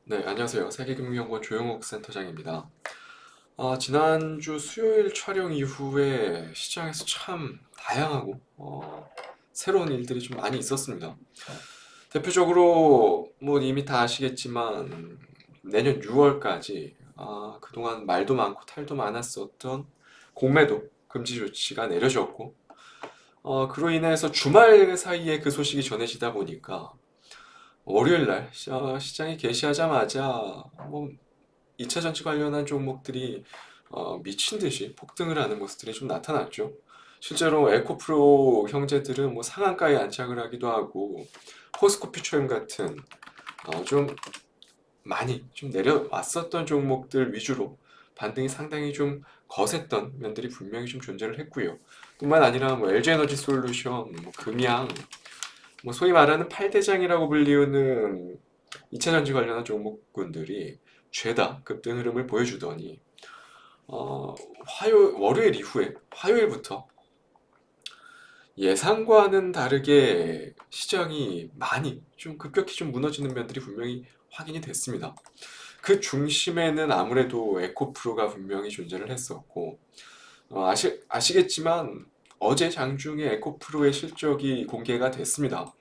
네, 안녕하세요. 세계금융연구원 조영욱 센터장입니다. 지난주 수요일 촬영 이후에 시장에서 참 다양하고 새로운 일들이 좀 많이 있었습니다. 대표적으로 뭐 이미 다 아시겠지만 내년 6월까지 그동안 말도 많고 탈도 많았었던 공매도 금지 조치가 내려졌고 그로 인해서 주말 사이에 그 소식이 전해지다 보니까 월요일 날 시장이 개시하자마자 뭐 2차 전지 관련한 종목들이 미친 듯이 폭등을 하는 모습들이 좀 나타났죠. 실제로 에코프로 형제들은 뭐 상한가에 안착을 하기도 하고 포스코피처럼 같은 좀 많이 좀 내려왔었던 종목들 위주로 반등이 상당히 좀 거셌던 면들이 분명히 좀 존재를 했고요. 뿐만 아니라 뭐 LG에너지 솔루션, 뭐 금양, 뭐 소위 말하는 8대장이라고 불리우는 2차 전지 관련한 종목군들이 죄다 급등 흐름을 보여주더니 어, 월요일 이후에 화요일부터 예상과는 다르게 시장이 많이 좀 급격히 좀 무너지는 면들이 분명히 확인이 됐습니다. 그 중심에는 아무래도 에코프로가 분명히 존재를 했었고 아시겠지만 어제 장중에 에코프로의 실적이 공개가 됐습니다.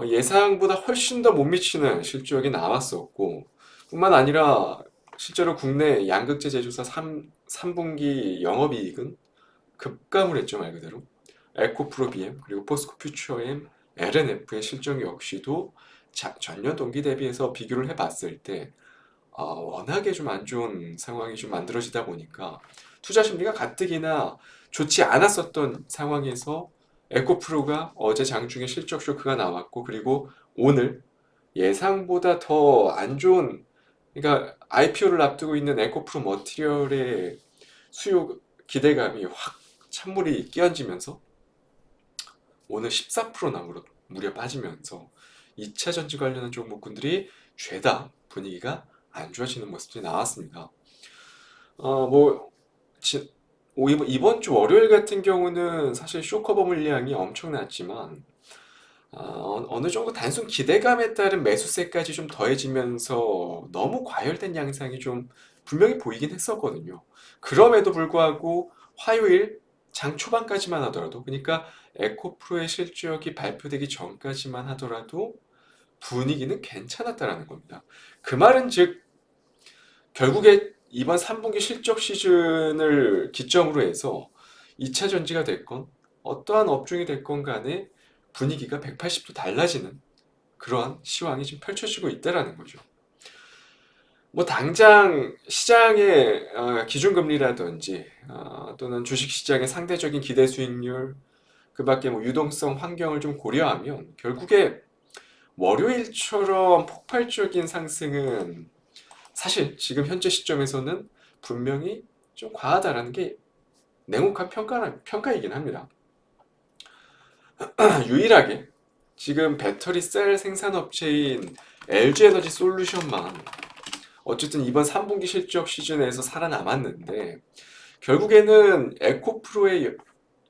예상보다 훨씬 더 못 미치는 실적이 나왔었고 뿐만 아니라 실제로 국내 양극재 제조사 3분기 영업이익은 급감을 했죠, 말 그대로. 에코프로 BM 그리고 포스코 퓨처엠 LNF의 실적 역시도 전년 동기 대비해서 비교를 해봤을 때 워낙에 좀 안 좋은 상황이 좀 만들어지다 보니까 투자 심리가 가뜩이나 좋지 않았었던 상황에서 에코프로가 어제 장중에 실적 쇼크가 나왔고 그리고 오늘 예상보다 더 안 좋은 그러니까 IPO를 앞두고 있는 에코프로 머티리얼의 수요 기대감이 확 찬물이 끼얹으면서 오늘 14%나 무려 빠지면서 2차 전지 관련한 종목군들이 죄다 분위기가 안 좋아지는 모습들이 나왔습니다. 뭐 이번 주 월요일 같은 경우는 사실 쇼커버 물량이 엄청났지만 어느 정도 단순 기대감에 따른 매수세까지 좀 더해지면서 너무 과열된 양상이 좀 분명히 보이긴 했었거든요. 그럼에도 불구하고 화요일 장 초반까지만 하더라도 그러니까 에코프로의 실적이 발표되기 전까지만 하더라도 분위기는 괜찮았다라는 겁니다. 그 말은 즉 결국에 이번 3분기 실적 시즌을 기점으로 해서 2차 전지가 됐건 어떠한 업종이 됐건 간에 분위기가 180도 달라지는 그러한 시황이 지금 펼쳐지고 있다라는 거죠. 뭐 당장 시장의 기준금리라든지 또는 주식시장의 상대적인 기대 수익률 그 밖에 뭐 유동성 환경을 좀 고려하면 결국에 월요일처럼 폭발적인 상승은 사실 지금 현재 시점에서는 분명히 좀 과하다라는 게 냉혹한 평가이긴 합니다. 유일하게 지금 배터리 셀 생산업체인 LG에너지 솔루션만 어쨌든 이번 3분기 실적 시즌에서 살아남았는데 결국에는 에코프로의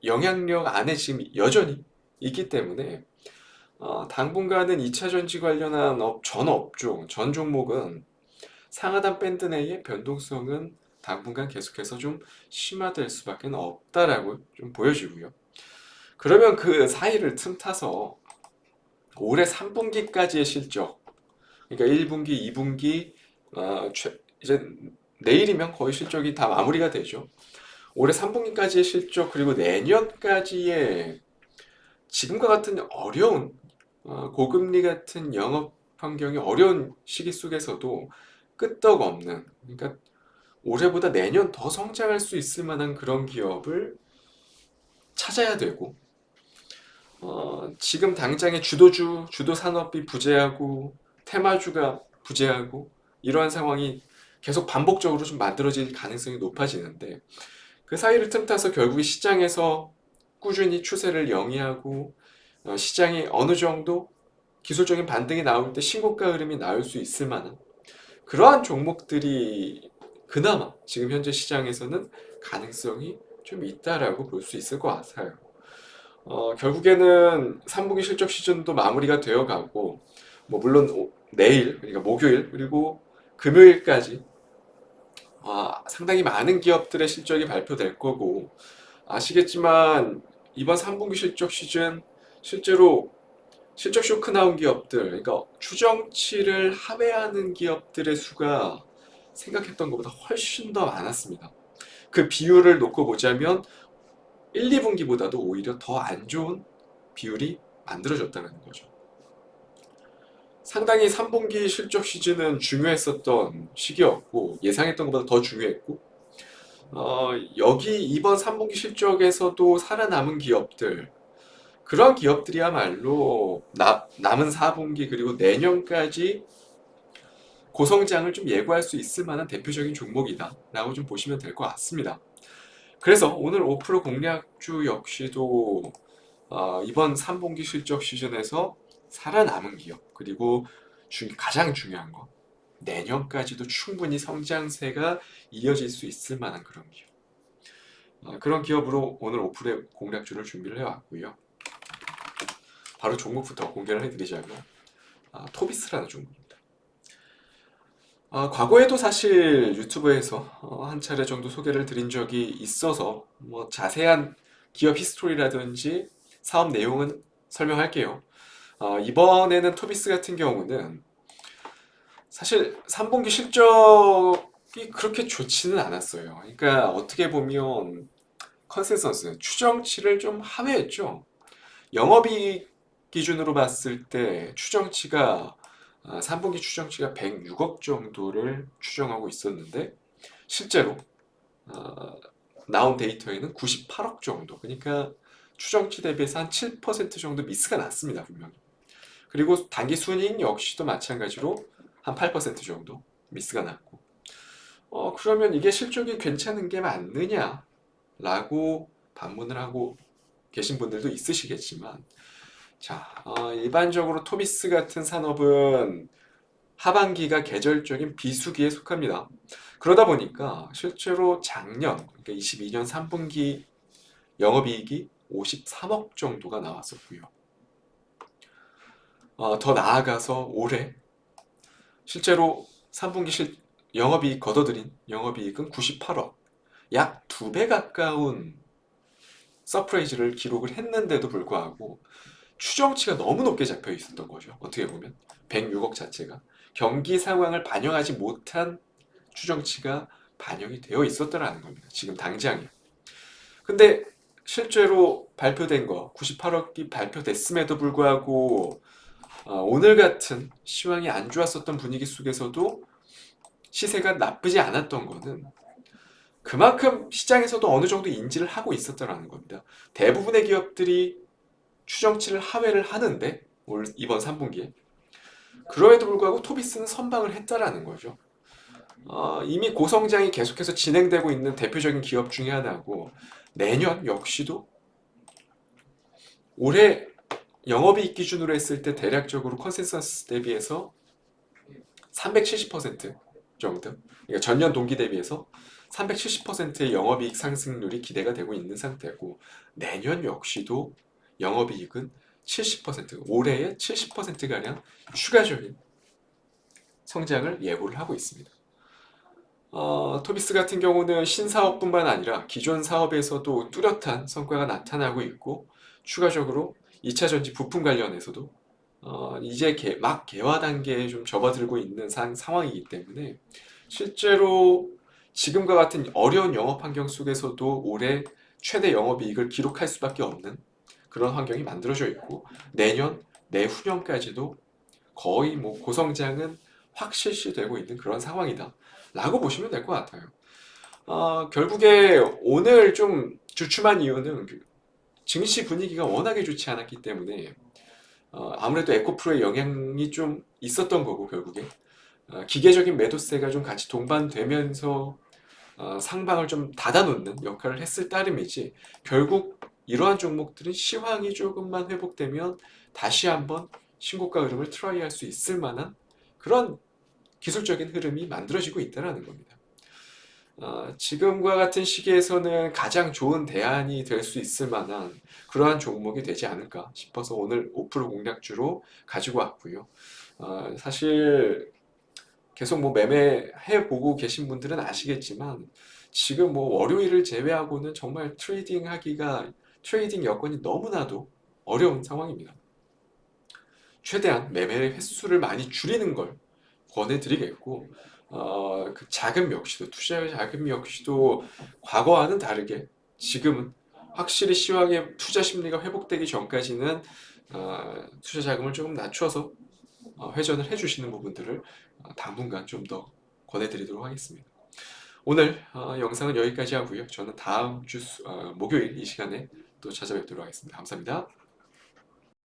영향력 안에 지금 여전히 있기 때문에 당분간은 2차 전지 관련한 전 업종, 전 종목은 상하단 밴드 내의 변동성은 당분간 계속해서 좀 심화될 수밖에 없다라고 좀 보여지고요. 그러면 그 사이를 틈타서 올해 3분기까지의 실적, 그러니까 1분기, 2분기, 이제 내일이면 거의 실적이 다 마무리가 되죠. 올해 3분기까지의 실적 그리고 내년까지의 지금과 같은 어려운 고금리 같은 영업 환경이 어려운 시기 속에서도 끄떡없는 그러니까 올해보다 내년 더 성장할 수 있을 만한 그런 기업을 찾아야 되고 지금 당장의 주도 산업이 부재하고 테마주가 부재하고 이러한 상황이 계속 반복적으로 좀 만들어질 가능성이 높아지는데 그 사이를 틈타서 결국에 시장에서 꾸준히 추세를 영위하고 시장이 어느 정도 기술적인 반등이 나올 때 신고가 흐름이 나올 수 있을 만한 그러한 종목들이 그나마 지금 현재 시장에서는 가능성이 좀 있다라고 볼 수 있을 것 같아요. 결국에는 3분기 실적 시즌도 마무리가 되어 가고, 뭐 물론 내일, 그러니까 목요일, 그리고 금요일까지 상당히 많은 기업들의 실적이 발표될 거고, 아시겠지만 이번 3분기 실적 시즌 실제로 실적 쇼크 나온 기업들, 그러니까 추정치를 하회하는 기업들의 수가 생각했던 것보다 훨씬 더 많았습니다. 그 비율을 놓고 보자면 1, 2분기보다도 오히려 더 안 좋은 비율이 만들어졌다는 거죠. 상당히 3분기 실적 시즌은 중요했었던 시기였고, 예상했던 것보다 더 중요했고, 여기 이번 3분기 실적에서도 살아남은 기업들, 그런 기업들이야말로 남은 4분기 그리고 내년까지 고성장을 좀 예고할 수 있을 만한 대표적인 종목이다 라고 좀 보시면 될 것 같습니다. 그래서 오늘 5% 공략주 역시도 이번 3분기 실적 시즌에서 살아남은 기업, 그리고 가장 중요한 거, 내년까지도 충분히 성장세가 이어질 수 있을 만한 그런 기업. 그런 기업으로 오늘 5%의 공략주를 준비를 해왔고요. 바로 종목부터 공개를 해드리자면 토비스라는 종목입니다. 과거에도 사실 유튜브에서 한 차례 정도 소개를 드린 적이 있어서 뭐 자세한 기업 히스토리라든지 사업 내용은 설명할게요. 이번에는 토비스 같은 경우는 사실 3분기 실적이 그렇게 좋지는 않았어요. 그러니까 어떻게 보면 컨센서스, 추정치를 좀 하회했죠. 영업이익 기준으로 봤을 때 3분기 추정치가 106억 정도를 추정하고 있었는데 실제로 나온 데이터에는 98억 정도, 그러니까 추정치 대비해서 한 7% 정도 미스가 났습니다, 분명히. 그리고 단기 순이익 역시도 마찬가지로 한 8% 정도 미스가 났고, 그러면 이게 실적이 괜찮은 게 맞느냐? 라고 반문을 하고 계신 분들도 있으시겠지만, 자, 일반적으로 토비스 같은 산업은 하반기가 계절적인 비수기에 속합니다. 그러다 보니까 실제로 작년, 그러니까 22년 3분기 영업이익이 53억 정도가 나왔었고요. 더 나아가서 올해 실제로 3분기 영업이익 걷어들인 영업이익은 98억, 약 2배 가까운 서프라이즈를 기록을 했는데도 불구하고 추정치가 너무 높게 잡혀 있었던 거죠. 어떻게 보면 106억 자체가 경기 상황을 반영하지 못한 추정치가 반영이 되어 있었다라는 겁니다. 지금 당장에. 근데 실제로 발표된 거 98억이 발표됐음에도 불구하고 오늘 같은 시황이 안 좋았었던 분위기 속에서도 시세가 나쁘지 않았던 거는 그만큼 시장에서도 어느 정도 인지를 하고 있었다는 겁니다. 대부분의 기업들이 추정치를 하회를 하는데 이번 3분기에 그럼에도 불구하고 토비스는 선방을 했다라는 거죠. 이미 고성장이 계속해서 진행되고 있는 대표적인 기업 중에 하나고, 내년 역시도 올해 영업이익 기준으로 했을 때 대략적으로 컨센서스 대비해서 370% 정도, 그러니까 전년 동기 대비해서 370%의 영업이익 상승률이 기대가 되고 있는 상태고, 내년 역시도 영업이익은 70%, 올해의 70%가량 추가적인 성장을 예고를 하고 있습니다. 토비스 같은 경우는 신사업뿐만 아니라 기존 사업에서도 뚜렷한 성과가 나타나고 있고, 추가적으로 2차 전지 부품 관련해서도 이제 막 개화 단계에 좀 접어들고 있는 상황이기 때문에 실제로 지금과 같은 어려운 영업 환경 속에서도 올해 최대 영업이익을 기록할 수밖에 없는 그런 환경이 만들어져 있고, 내년, 내후년까지도 거의 뭐 고성장은 확 실시되고 있는 그런 상황이다 라고 보시면 될 것 같아요. 결국에 오늘 좀 주춤한 이유는 증시 분위기가 워낙에 좋지 않았기 때문에 아무래도 에코프로의 영향이 좀 있었던 거고, 결국에 기계적인 매도세가 좀 같이 동반되면서 상방을 좀 닫아놓는 역할을 했을 따름이지, 결국 이러한 종목들은 시황이 조금만 회복되면 다시 한번 신고가 흐름을 트라이할 수 있을 만한 그런 기술적인 흐름이 만들어지고 있다는 겁니다. 지금과 같은 시기에서는 가장 좋은 대안이 될 수 있을 만한 그러한 종목이 되지 않을까 싶어서 오늘 5% 공략주로 가지고 왔고요. 사실 계속 뭐 매매해 보고 계신 분들은 아시겠지만 지금 뭐 월요일을 제외하고는 정말 트레이딩 여건이 너무나도 어려운 상황입니다. 최대한 매매 횟수를 많이 줄이는 걸 권해드리겠고, 그 자금 역시도, 투자 자금 역시도 과거와는 다르게 지금은 확실히 시황의 투자 심리가 회복되기 전까지는 투자 자금을 조금 낮춰서 회전을 해주시는 부분들을 당분간 좀 더 권해드리도록 하겠습니다. 오늘 영상은 여기까지 하고요. 저는 다음 주 목요일 이 시간에 또 찾아뵙도록 하겠습니다. 감사합니다.